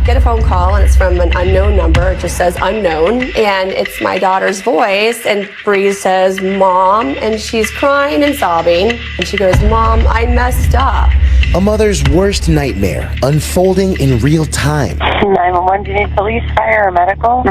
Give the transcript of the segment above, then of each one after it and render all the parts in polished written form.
Get a phone call and it's from an unknown number. It just says unknown, and it's my daughter's voice, and Bree says, "Mom," and she's crying and sobbing, and she goes, "Mom, I messed up." A mother's worst nightmare unfolding in real time. 911, do you need police, fire, or medical?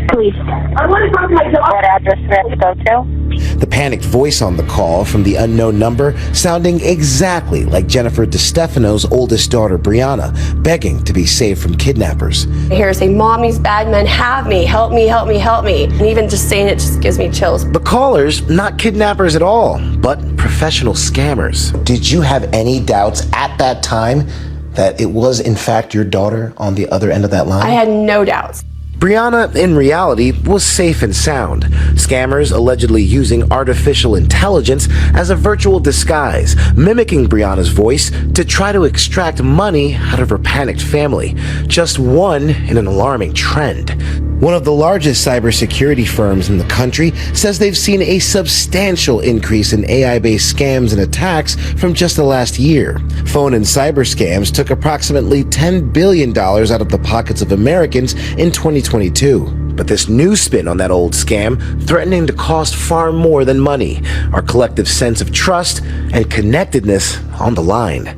Police. I want to talk to my daughter. What address do we have to go to? The panicked voice on the call from the unknown number sounding exactly like Jennifer DeStefano's oldest daughter, Brianna, begging to be saved from kidnappers. I hear her say, "Mom, these bad men have me. Help me, help me, help me." And even just saying it just gives me chills. The callers, not kidnappers at all, but professional scammers. Did you have any doubts at that time that it was in fact your daughter on the other end of that line? I had no doubts. Brianna, in reality, was safe and sound. Scammers allegedly using artificial intelligence as a virtual disguise, mimicking Brianna's voice to try to extract money out of her panicked family. Just one in an alarming trend. One of the largest cybersecurity firms in the country says they've seen a substantial increase in AI-based scams and attacks from just the last year. Phone and cyber scams took approximately $10 billion out of the pockets of Americans in 2022. But this new spin on that old scam, threatening to cost far more than money, our collective sense of trust and connectedness on the line.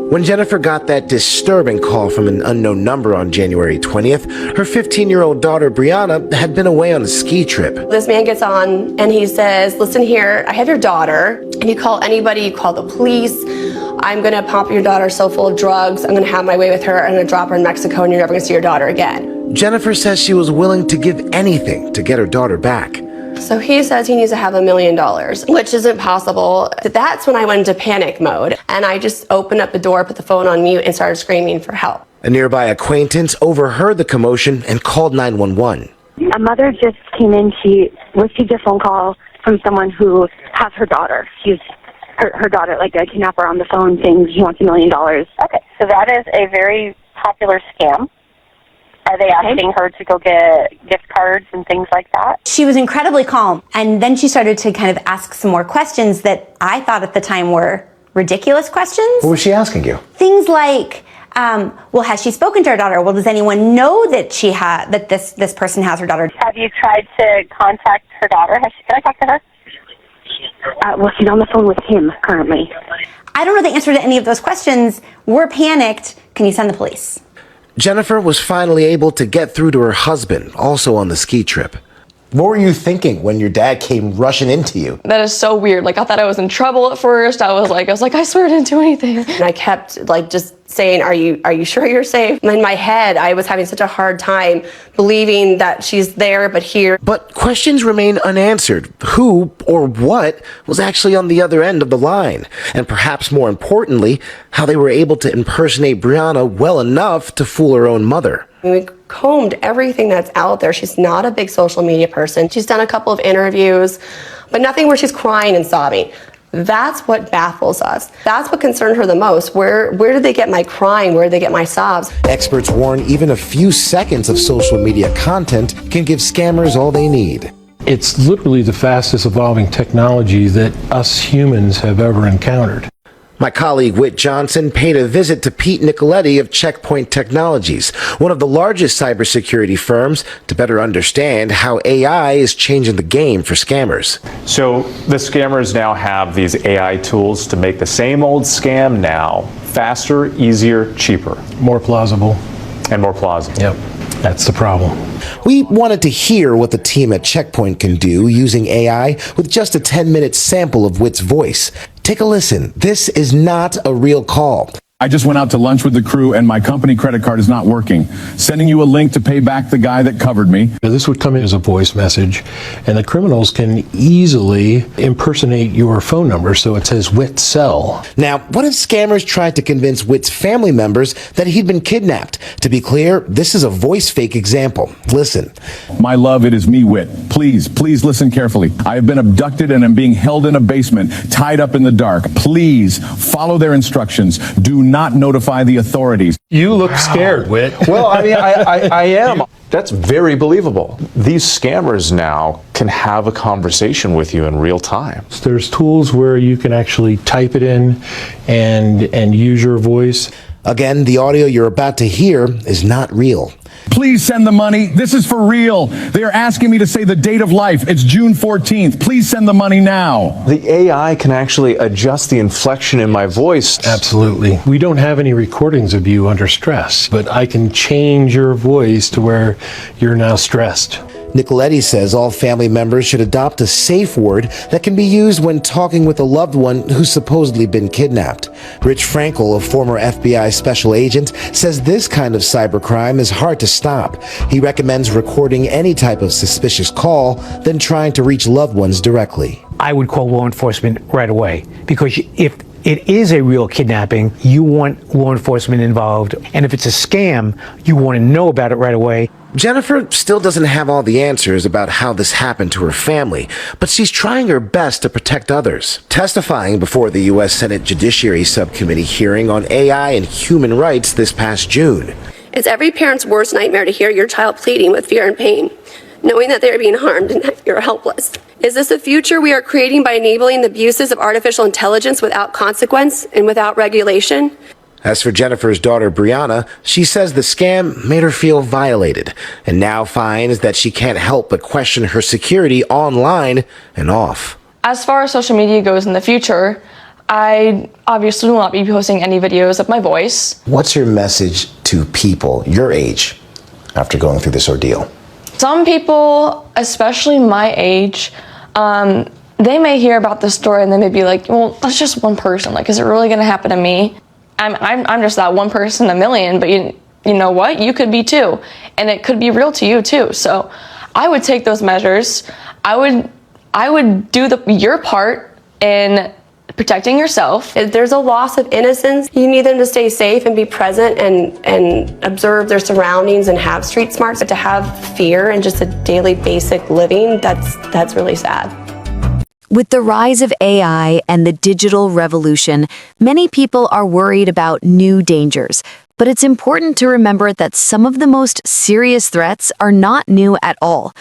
When Jennifer got that disturbing call from an unknown number on January 20th, her 15-year-old daughter Brianna had been away on a ski trip. This man gets on and he says, "Listen here, I have your daughter, and you call anybody, you call the police. I'm gonna pump your daughter so full of drugs, I'm gonna have my way with her, I'm gonna drop her in Mexico, and you're never gonna see your daughter again." Jennifer says she was willing to give anything to get her daughter back. So he says he needs to have $1 million, which isn't possible. That's when I went into panic mode, and I just opened up the door, put the phone on mute, and started screaming for help. A nearby acquaintance overheard the commotion and called 911. A mother just came in. She received a phone call from someone who has her daughter. She's her daughter, like a kidnapper, on the phone saying he wants $1 million. Okay, so that is a very popular scam. Are they asking her to go get gift cards and things like that? She was incredibly calm, and then she started to kind of ask some more questions that I thought at the time were ridiculous questions. What was she asking you? Things like, well, has she spoken to her daughter? Well, does anyone know that that this person has her daughter? Have you tried to contact her daughter? Can I talk to her? Well, she's on the phone with him currently. I don't know the answer to any of those questions. We're panicked. Can you send the police? Jennifer was finally able to get through to her husband, also on the ski trip. What were you thinking when your dad came rushing into you? That is so weird. Like, I thought I was in trouble at first. I was like, I swear I didn't do anything. And I kept just saying, are you sure you're safe? In my head, I was having such a hard time believing that she's there, but here. But questions remain unanswered. Who or what was actually on the other end of the line? And perhaps more importantly, how they were able to impersonate Brianna well enough to fool her own mother. We combed everything that's out there. She's not a big social media person. She's done a couple of interviews, but nothing where she's crying and sobbing. That's what baffles us. That's what concerned her the most. Where did they get my crying? Where did they get my sobs? Experts warn even a few seconds of social media content can give scammers all they need. It's literally the fastest evolving technology that us humans have ever encountered. My colleague Whit Johnson paid a visit to Pete Nicoletti of Checkpoint Technologies, one of the largest cybersecurity firms, to better understand how AI is changing the game for scammers. So the scammers now have these AI tools to make the same old scam now faster, easier, cheaper. More plausible. And more plausible. Yep, that's the problem. We wanted to hear what the team at Checkpoint can do using AI with just a 10-minute sample of Whit's voice. Take a listen. This is not a real call. I just went out to lunch with the crew and my company credit card is not working. Sending you a link to pay back the guy that covered me. This would come in as a voice message, and the criminals can easily impersonate your phone number, so it says Whit Cell. Now, what if scammers tried to convince Whit's family members that he'd been kidnapped? To be clear, this is a voice fake example. Listen. My love, it is me, Whit. Please listen carefully. I have been abducted and am being held in a basement, tied up in the dark. Please follow their instructions. Do not notify the authorities. You look scared, Whit. Well, I mean, I am. That's very believable. These scammers now can have a conversation with you in real time. There's tools where you can actually type it in and use your voice. Again, the audio you're about to hear is not real. Please send the money. This is for real. They are asking me to say the date of life. It's June 14th. Please send the money now. The AI can actually adjust the inflection in my voice. Absolutely. We don't have any recordings of you under stress, but I can change your voice to where you're now stressed. Nicoletti says all family members should adopt a safe word that can be used when talking with a loved one who's supposedly been kidnapped. Rich Frankel, a former FBI special agent, says this kind of cybercrime is hard to stop. He recommends recording any type of suspicious call, then trying to reach loved ones directly. I would call law enforcement right away, because if it is a real kidnapping, you want law enforcement involved. And if it's a scam, you want to know about it right away. Jennifer still doesn't have all the answers about how this happened to her family, but she's trying her best to protect others. Testifying before the U.S. Senate Judiciary Subcommittee hearing on AI and human rights this past June. It's every parent's worst nightmare to hear your child pleading with fear and pain, knowing that they are being harmed and that you're helpless. Is this a future we are creating by enabling the abuses of artificial intelligence without consequence and without regulation? As for Jennifer's daughter, Brianna, she says the scam made her feel violated and now finds that she can't help but question her security online and off. As far as social media goes in the future, I obviously will not be posting any videos of my voice. What's your message to people your age after going through this ordeal? Some people, especially my age, they may hear about this story and they may be like, well, that's just one person. Like, is it really going to happen to me? I'm just that one person in a million, but you know what? You could be too. And it could be real to you too. So I would take those measures. I would do your part in protecting yourself. If there's a loss of innocence, you need them to stay safe and be present and observe their surroundings and have street smarts. But to have fear and just a daily basic living, that's really sad. With the rise of AI and the digital revolution, many people are worried about new dangers. But it's important to remember that some of the most serious threats are not new at all.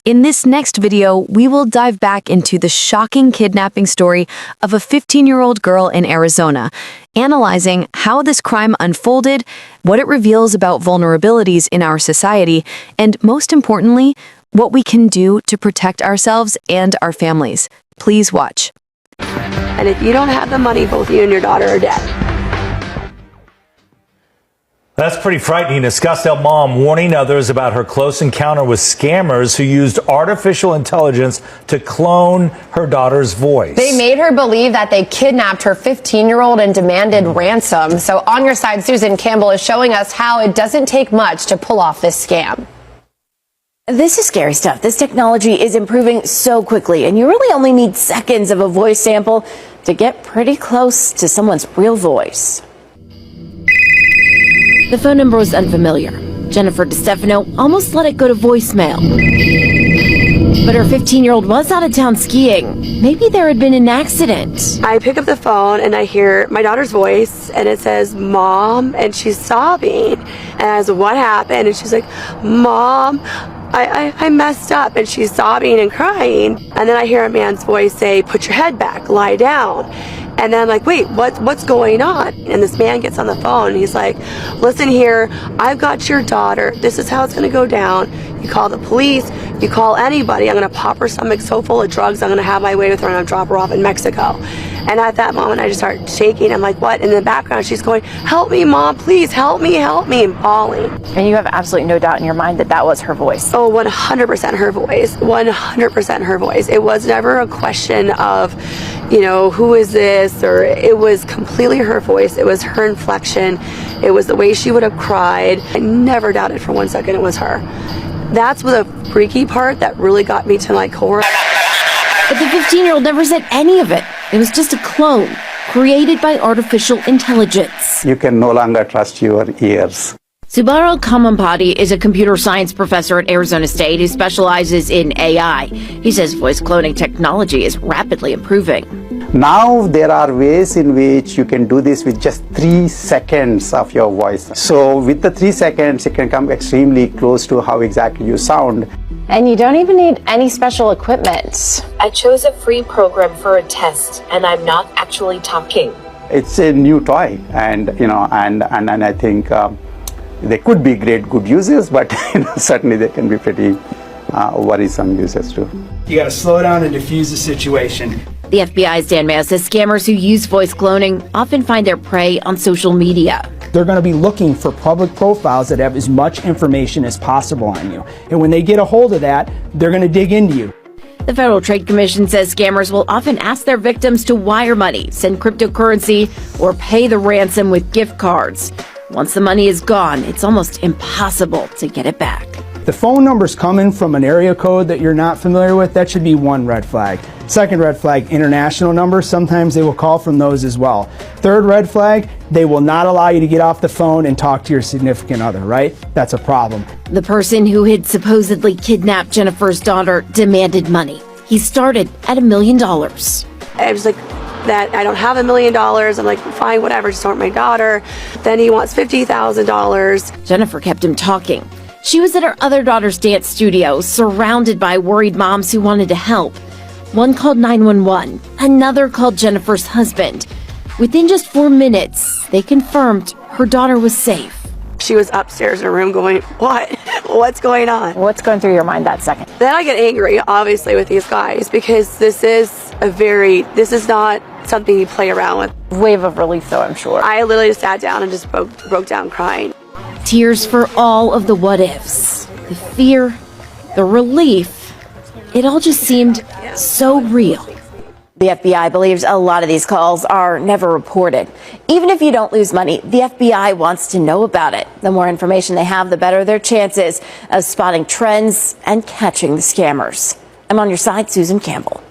In this next video, we will dive back into the shocking kidnapping story of a 15-year-old girl in Arizona, analyzing how this crime unfolded, what it reveals about vulnerabilities in our society, and most importantly, what we can do to protect ourselves and our families. Please watch. And if you don't have the money, both you and your daughter are dead. That's pretty frightening. A Scottsdale mom warning others about her close encounter with scammers who used artificial intelligence to clone her daughter's voice. They made her believe that they kidnapped her 15-year-old and demanded ransom. So on your side, Susan Campbell is showing us how it doesn't take much to pull off this scam. This is scary stuff. This technology is improving so quickly, and you really only need seconds of a voice sample to get pretty close to someone's real voice. The phone number was unfamiliar. Jennifer DeStefano almost let it go to voicemail. But her 15-year-old was out of town skiing. Maybe there had been an accident. I pick up the phone and I hear my daughter's voice and it says, "Mom," and she's sobbing. And I was, "What happened?" And she's like, "Mom, I messed up," and she's sobbing and crying. And then I hear a man's voice say, "Put your head back, lie down." And then I'm like, wait, what's going on? And this man gets on the phone and he's like, "Listen here, I've got your daughter. This is how it's going to go down. You call the police, you call anybody. I'm going to pop her stomach so full of drugs, I'm going to have my way with her and I'll drop her off in Mexico." And at that moment, I just start shaking. I'm like, "What?" In the background, she's going, "Help me, Mom, please, help me," and bawling. And you have absolutely no doubt in your mind that that was her voice. Oh, 100% her voice. 100% her voice. It was never a question of, who is this? Or it was completely her voice. It was her inflection. It was the way she would have cried. I never doubted for 1 second it was her. That's the freaky part that really got me to my core. But the 15-year-old never said any of it. It was just a clone created by artificial intelligence. You can no longer trust your ears. Subaro Kamampati is a computer science professor at Arizona State who specializes in AI. He says voice cloning technology is rapidly improving. Now there are ways in which you can do this with just 3 seconds of your voice. So with the 3 seconds, it can come extremely close to how exactly you sound. And you don't even need any special equipment. I chose a free program for a test, and I'm not actually talking. it's a new toy, and and I think they could be great good uses, but certainly they can be pretty worrisome uses too. You got to slow down and diffuse the situation. The FBI's Dan Mayo says scammers who use voice cloning often find their prey on social media. They're going to be looking for public profiles that have as much information as possible on you. And when they get a hold of that, they're going to dig into you. The Federal Trade Commission says scammers will often ask their victims to wire money, send cryptocurrency, or pay the ransom with gift cards. Once the money is gone, it's almost impossible to get it back. The phone number's coming from an area code that you're not familiar with. That should be one red flag. Second red flag, international numbers. Sometimes they will call from those as well. Third red flag, they will not allow you to get off the phone and talk to your significant other, right? That's a problem. The person who had supposedly kidnapped Jennifer's daughter demanded money. He started at $1 million. I was like, that I don't have $1 million. I'm like, fine, whatever, just don't hurt my daughter. Then he wants $50,000. Jennifer kept him talking. She was at her other daughter's dance studio, surrounded by worried moms who wanted to help. One called 911, another called Jennifer's husband. Within just 4 minutes, they confirmed her daughter was safe. She was upstairs in her room going, what? What's going on? What's going through your mind that second? Then I get angry, obviously, with these guys because this is not something you play around with. Wave of relief, though, I'm sure. I literally just sat down and just broke down crying. Tears for all of the what ifs. The fear, the relief. It all just seemed so real. The FBI believes a lot of these calls are never reported. Even if you don't lose money, the FBI wants to know about it. The more information they have, the better their chances of spotting trends and catching the scammers. I'm on your side, Susan Campbell.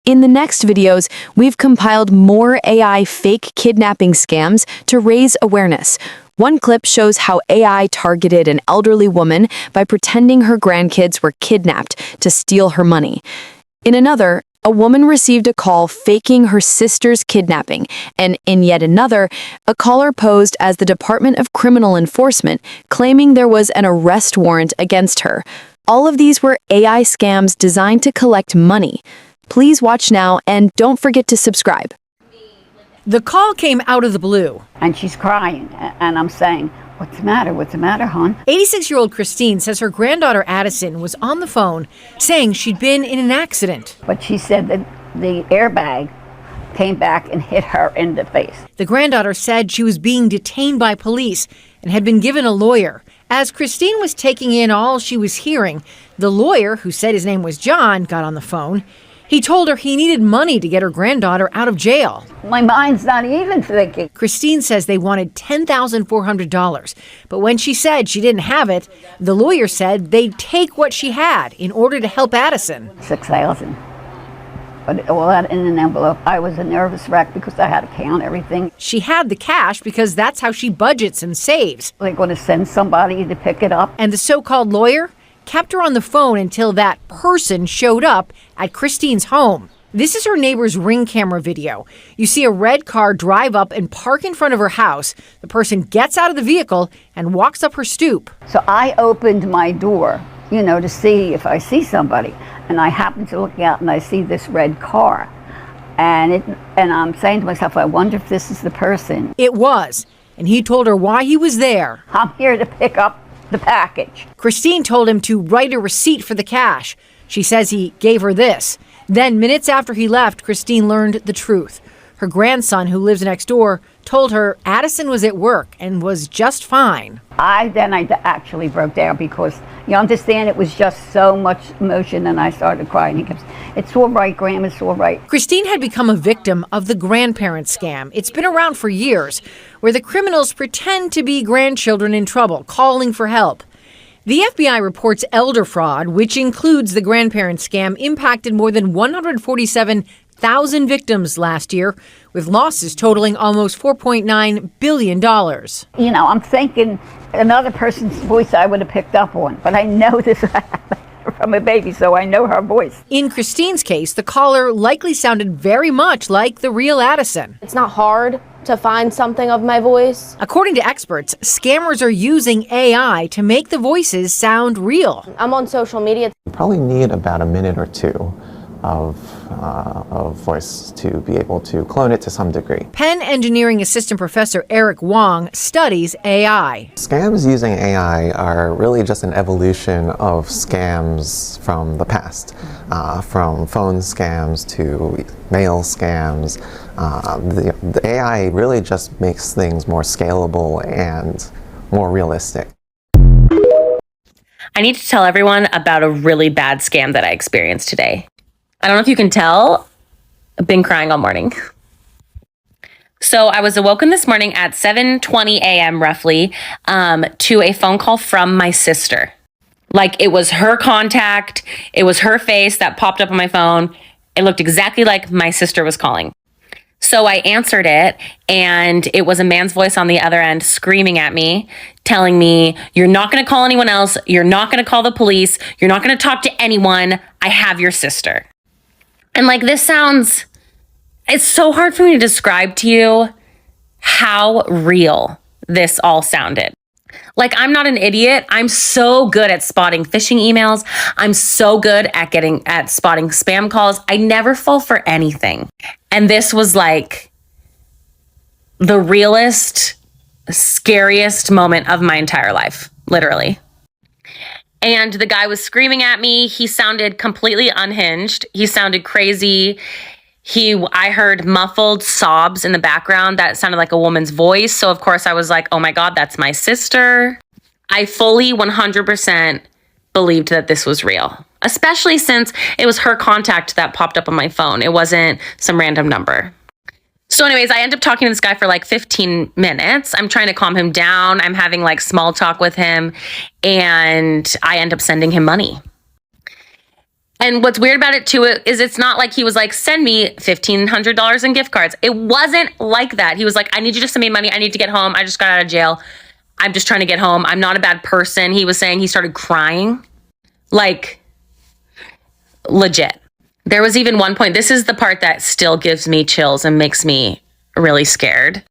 In the next videos, we've compiled more AI fake kidnapping scams to raise awareness. One clip shows how AI targeted an elderly woman by pretending her grandkids were kidnapped to steal her money. In another, a woman received a call faking her sister's kidnapping, and in yet another, a caller posed as the Department of Criminal Enforcement, claiming there was an arrest warrant against her. All of these were AI scams designed to collect money. Please watch now and don't forget to subscribe. The call came out of the blue. And she's crying, and I'm saying, what's the matter? What's the matter, hon? 86-year-old Christine says her granddaughter Addison was on the phone saying she'd been in an accident. But she said that the airbag came back and hit her in the face. The granddaughter said she was being detained by police and had been given a lawyer. As Christine was taking in all she was hearing, the lawyer, who said his name was John, got on the phone. He told her he needed money to get her granddaughter out of jail. My mind's not even thinking. Christine says they wanted $10,400, but when she said she didn't have it, the lawyer said they'd take what she had in order to help Addison. $6,000. But all that in an envelope. I was a nervous wreck because I had to count everything. She had the cash because that's how she budgets and saves. They're going to send somebody to pick it up. And the so-called lawyer kept her on the phone until that person showed up at Christine's home. This is her neighbor's Ring camera video. You see a red car drive up and park in front of her house. The person gets out of the vehicle and walks up her stoop. So I opened my door, to see if I see somebody. And I happen to look out and I see this red car. And I'm saying to myself, I wonder if this is the person. It was. And he told her why he was there. I'm here to pick up the package. Christine told him to write a receipt for the cash. She says he gave her this. Then, minutes after he left, Christine learned the truth. Her grandson, who lives next door, told her Addison was at work and was just fine. I actually broke down because, you understand, it was just so much emotion, and I started crying. He kept, it's all right, Graham, it's all right. Christine had become a victim of the grandparent scam. It's been around for years, where the criminals pretend to be grandchildren in trouble, calling for help. The FBI reports elder fraud, which includes the grandparent scam, impacted more than 147,000 victims last year, with losses totaling almost $4.9 billion. I'm thinking another person's voice I would have picked up on, but I know this from a baby, so I know her voice. In Christine's case, the caller likely sounded very much like the real Addison. It's not hard to find something of my voice. According to experts, scammers are using AI to make the voices sound real. I'm on social media. You probably need about a minute or two of voice to be able to clone it to some degree. Penn Engineering Assistant Professor Eric Wong studies AI. Scams using AI are really just an evolution of scams from the past, from phone scams to mail scams. The AI really just makes things more scalable and more realistic. I need to tell everyone about a really bad scam that I experienced today. I don't know if you can tell, I've been crying all morning. So I was awoken this morning at 7:20 a.m. roughly to a phone call from my sister. Like, it was her contact, it was her face that popped up on my phone. It looked exactly like my sister was calling. So I answered it, and it was a man's voice on the other end screaming at me, telling me, "You're not going to call anyone else. You're not going to call the police. You're not going to talk to anyone. I have your sister." And like, this sounds, it's so hard for me to describe to you how real this all sounded. Like, I'm not an idiot. I'm so good at spotting phishing emails. I'm so good at spotting spam calls. I never fall for anything. And this was like the realest, scariest moment of my entire life, literally. And the guy was screaming at me. He sounded completely unhinged. He sounded crazy. I heard muffled sobs in the background that sounded like a woman's voice. So of course I was like, oh my God, that's my sister. I fully 100% believed that this was real, especially since it was her contact that popped up on my phone. It wasn't some random number. So anyways, I end up talking to this guy for like 15 minutes. I'm trying to calm him down. I'm having like small talk with him, and I end up sending him money. And what's weird about it too is it's not like he was like, send me $1,500 in gift cards. It wasn't like that. He was like, I need you to send me money. I need to get home. I just got out of jail. I'm just trying to get home. I'm not a bad person. He was saying he started crying. Like, legit. There was even one point, this is the part that still gives me chills and makes me really scared.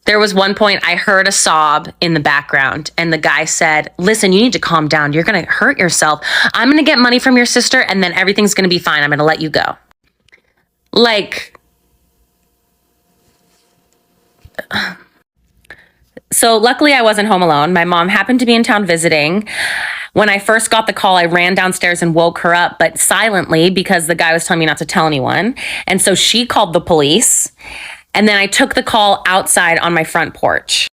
There was one point I heard a sob in the background, and the guy said, listen, you need to calm down. You're going to hurt yourself. I'm going to get money from your sister, and then everything's going to be fine. I'm going to let you go. Like, so luckily I wasn't home alone. My mom happened to be in town visiting. When I first got the call, I ran downstairs and woke her up, but silently, because the guy was telling me not to tell anyone. And so she called the police. And then I took the call outside on my front porch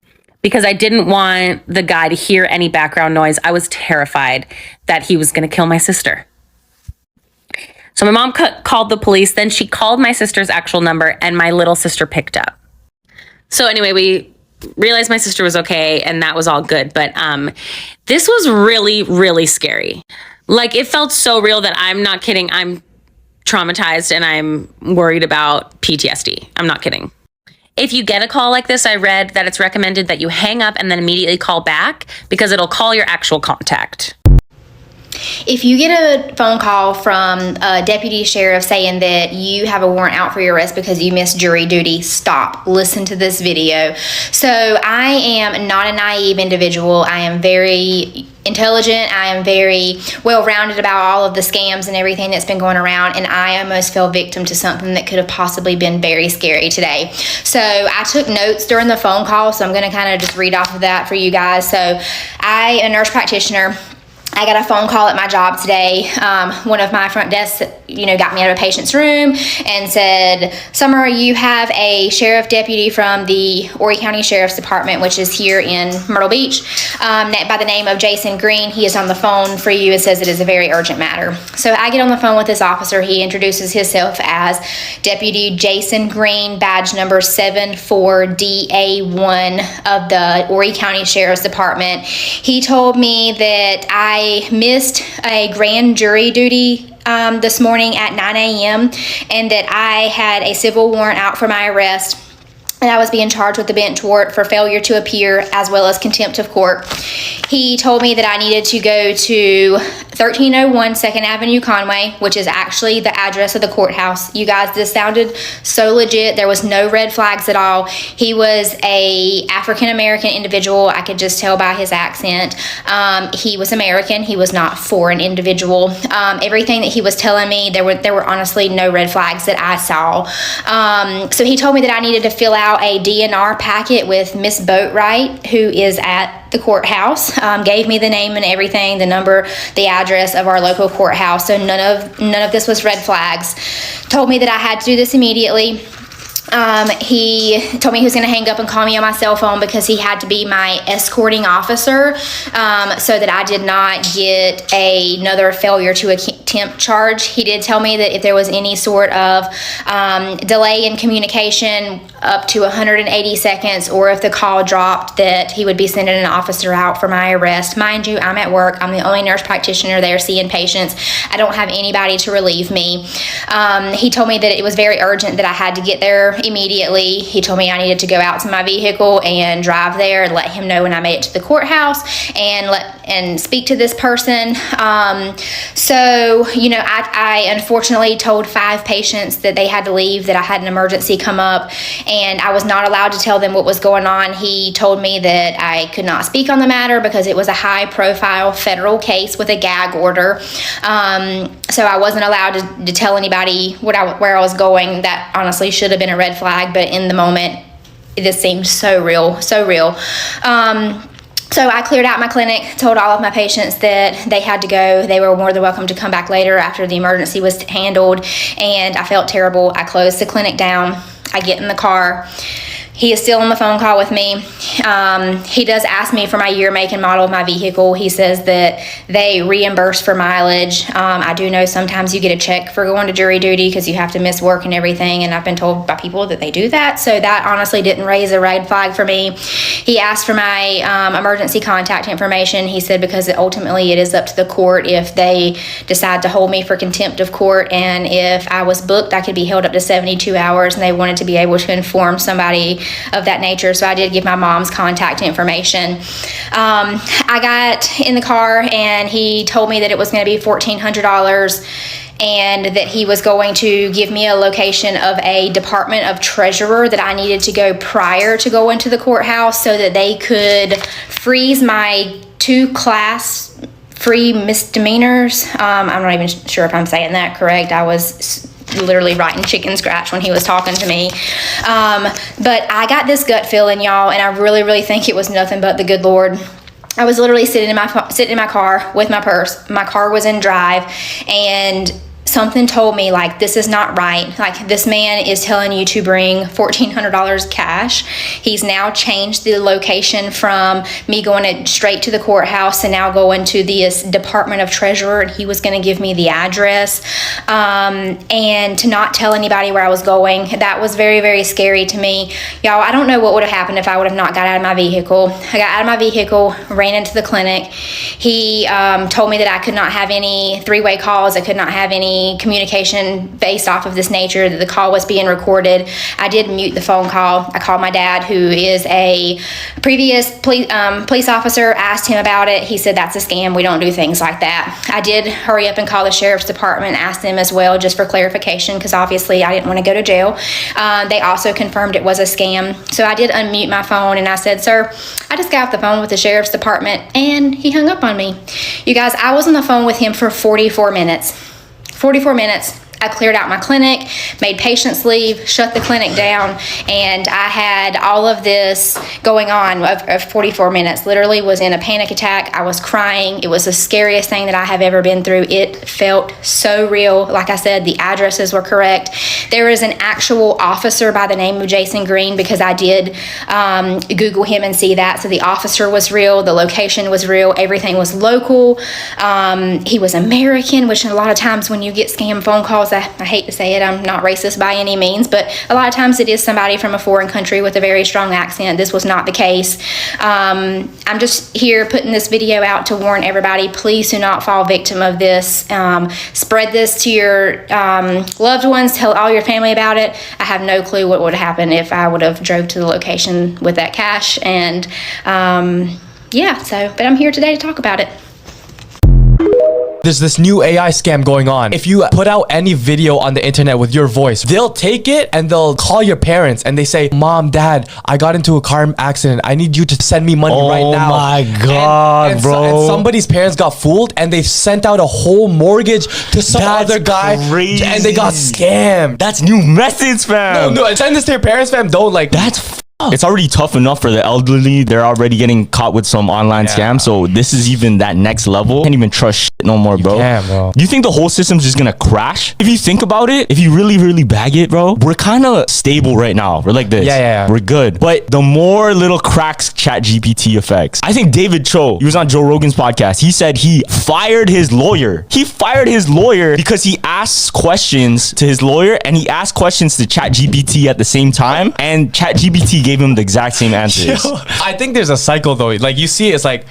because I didn't want the guy to hear any background noise. I was terrified that he was going to kill my sister. So my mom called the police. Then she called my sister's actual number, and my little sister picked up. So anyway, we realized my sister was okay, and that was all good. But this was really, really scary. Like, it felt so real that I'm not kidding. I'm traumatized and I'm worried about PTSD. I'm not kidding. If you get a call like this, I read that it's recommended that you hang up and then immediately call back because it'll call your actual contact. If you get a phone call from a deputy sheriff saying that you have a warrant out for your arrest because you missed jury duty, stop. Listen to this video. So I am not a naive individual. I am very intelligent. I am very well-rounded about all of the scams and everything that's been going around, and I almost fell victim to something that could have possibly been very scary today. So I took notes during the phone call, so I'm going to kind of just read off of that for you guys. So I am a nurse practitioner. I got a phone call at my job today. One of my front desks, got me out of a patient's room and said, Summer, you have a sheriff deputy from the Horry County Sheriff's Department, which is here in Myrtle Beach, by the name of Jason Green. He is on the phone for you and says it is a very urgent matter. So I get on the phone with this officer. He introduces himself as Deputy Jason Green, badge number 74DA1 of the Horry County Sheriff's Department. He told me that I missed a grand jury duty this morning at 9 a.m. and that I had a civil warrant out for my arrest and I was being charged with a bench warrant for failure to appear as well as contempt of court. He told me that I needed to go to 1301 2nd Avenue, Conway, which is actually the address of the courthouse. You guys, this sounded so legit. There was no red flags at all. He was a African-American individual. I could just tell by his accent. He was American. He was not foreign individual. Everything that he was telling me, there were honestly no red flags that I saw. So he told me that I needed to fill out a DNR packet with Miss Boatwright, who is at the courthouse. Gave me the name and everything, the number, the address of our local courthouse. So none of this was red flags. Told me that I had to do this immediately. He told me he was going to hang up and call me on my cell phone because he had to be my escorting officer, so that I did not get another failure to attempt charge. He did tell me that if there was any sort of delay in communication up to 180 seconds, or if the call dropped, that he would be sending an officer out for my arrest. Mind you, I'm at work. I'm the only nurse practitioner there seeing patients. I don't have anybody to relieve me. He told me that it was very urgent, that I had to get there immediately. He told me I needed to go out to my vehicle and drive there and let him know when I made it to the courthouse and speak to this person. So, I unfortunately told 5 patients that they had to leave, that I had an emergency come up, and I was not allowed to tell them what was going on. He told me that I could not speak on the matter because it was a high-profile federal case with a gag order. So I wasn't allowed to tell anybody where I was going. That honestly should have been a red flag, but in the moment, this seemed so real, so real. So I cleared out my clinic, told all of my patients that they had to go. They were more than welcome to come back later after the emergency was handled, and I felt terrible. I closed the clinic down. I get in the car. He is still on the phone call with me. He does ask me for my year, make, and model of my vehicle. He says that they reimburse for mileage. I do know sometimes you get a check for going to jury duty because you have to miss work and everything, and I've been told by people that they do that. So that honestly didn't raise a red flag for me. He asked for my emergency contact information. He said because ultimately it is up to the court if they decide to hold me for contempt of court, and if I was booked, I could be held up to 72 hours, and they wanted to be able to inform somebody of that nature. So I did give my mom's contact information. I got in the car, and he told me that it was going to be $1,400, and that he was going to give me a location of a Department of Treasurer that I needed to go prior to going to the courthouse, so that they could freeze my 2 class free misdemeanors. I'm not even sure if I'm saying that correct. I was literally writing chicken scratch when he was talking to me. But I got this gut feeling, y'all, and I really, really think it was nothing but the good Lord. I was literally sitting in my car with my purse. My car was in drive, and something told me, like, this is not right. Like, this man is telling you to bring $1,400 cash. He's now changed the location from me going straight to the courthouse and now going to the Department of Treasurer, and he was going to give me the address, and to not tell anybody where I was going. That was very, very scary to me. Y'all, I don't know what would have happened if I would have not got out of my vehicle. I got out of my vehicle, ran into the clinic. He told me that I could not have any 3-way calls. I could not have any communication based off of this nature, that the call was being recorded. I did mute the phone call. I called my dad, who is a previous police officer, asked him about it. He said, that's a scam. We don't do things like that. I did hurry up and call the sheriff's department, asked them as well, just for clarification, because obviously I didn't want to go to jail. They also confirmed it was a scam. So I did unmute my phone, and I said, sir, I just got off the phone with the sheriff's department, and he hung up on me. You guys, I was on the phone with him for 44 minutes. 44 minutes. I cleared out my clinic, made patients leave, shut the clinic down, and I had all of this going on of 44 minutes. Literally was in a panic attack. I was crying. It was the scariest thing that I have ever been through. It felt so real. Like I said, the addresses were correct. There is an actual officer by the name of Jason Green, because I did Google him and see that. So the officer was real. The location was real. Everything was local. He was American, which a lot of times when you get scam phone calls, calls, I hate to say it, I'm not racist by any means, but a lot of times it is somebody from a foreign country with a very strong accent. This was not the case. I'm just here putting this video out to warn everybody, please do not fall victim of this. Spread this to your loved ones, tell all your family about it. I have no clue what would happen if I would have drove to the location with that cash, and but I'm here today to talk about it. There's this new AI scam going on. If you put out any video on the internet with your voice, they'll take it and they'll call your parents and they say, Mom, Dad, I got into a car accident. I need you to send me money right now. Oh my God, bro. And somebody's parents got fooled and they sent out a whole mortgage to some other guy. Crazy. And they got scammed. That's new methods, fam. No, send this to your parents, fam. Don't like. That's it's already tough enough for the elderly. They're already getting caught with some online scam. So this is even that next level. Can't even trust shit no more, bro. Bro. Do you think the whole system's just gonna crash? If you think about it, if you really, really bag it, bro, we're kind of stable right now. We're like this. Yeah. We're good. But the more little cracks ChatGPT affects. I think David Cho, he was on Joe Rogan's podcast. He said he fired his lawyer. He fired his lawyer because he asked questions to his lawyer and he asked questions to ChatGPT at the same time. And ChatGPT gave him the exact same answers. I think there's a cycle though. Like you see, it's like